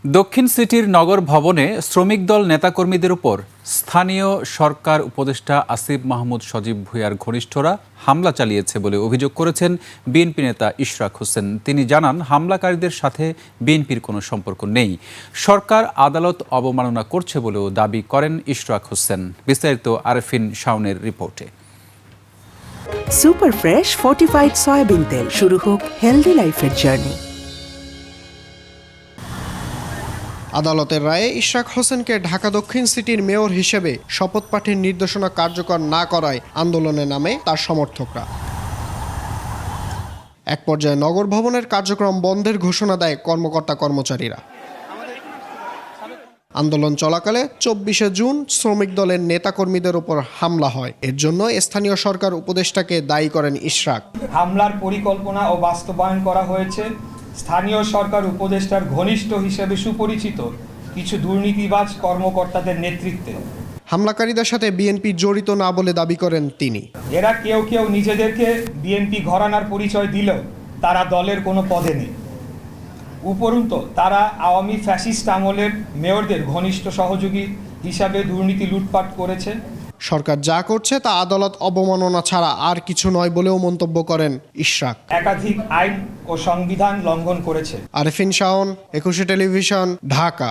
দক্ষিণ সিটির নগর ভবনে শ্রমিক দল নেতাকর্মীদের উপর স্থানীয় সরকার উপদেষ্টা আসিফ মাহমুদ সজীব ভূঁইয়ার ঘনিষ্ঠরা হামলা চালিয়েছে বলে অভিযোগ করেছেন বিএনপি নেতা ইশরাক হোসেন। তিনি জানান, হামলাকারীদের সাথে বিএনপির কোনো সম্পর্ক নেই। সরকার আদালত অবমাননা করছে বলেও দাবি করেন ইশরাক হোসেন। বিস্তারিত আরেফিন শাওনের রিপোর্টে। সুপার ফ্রেশ ফর্টিফাইড সয়াবিন তেল, শুরু হোক হেলদি লাইফের জার্নি। আদালতের রায়ে ইশরাক হোসেনকে ঢাকা দক্ষিণ সিটির মেয়র হিসেবে শপথ পাঠের নির্দেশনা কার্যকর না করায় আন্দোলনে নামে তার সমর্থকরা। এক পর্যায়ে নগর ভবনের কার্যক্রম বন্ধের ঘোষণা দেয় কর্মকর্তা কর্মচারীরা। আন্দোলন চলাকালে 24শে জুন শ্রমিক দলের নেতাকর্মীদের উপর হামলা হয়। এর জন্য স্থানীয় সরকার উপদেষ্টাকে দায়ী করেন ইশরাক। হামলার পরিকল্পনা ও বাস্তবায়ন করা হয়েছে স্থানীয় সরকার উপদেষ্টার ঘনিষ্ঠ হিসেবে সুপরিচিত কিছু দুর্নীতিবাজ কর্মকর্তাদের নেতৃত্বে। হামলাকারীদের সাথে বিএনপি জড়িত না বলে দাবি করেন তিনি। এরা কেউ কেউ নিজেদেরকে বিএনপি ঘরানার পরিচয় দিলেও তারা দলের কোনো পদে নেই। উপরন্তু তারা আওয়ামী ফ্যাসিস্ট আমলের মেয়রদের ঘনিষ্ঠ সহযোগী হিসাবে দুর্নীতি লুটপাট করেছে। সরকার যা করছে তা আদালত অবমাননা ছাড়া আর কিছু নয় বলেও মন্তব্য করেন ইশরাক। একাধিক আইন ও সংবিধান লঙ্ঘন করেছে। আরেফিন শাওন, 21 টেলিভিশন, ঢাকা।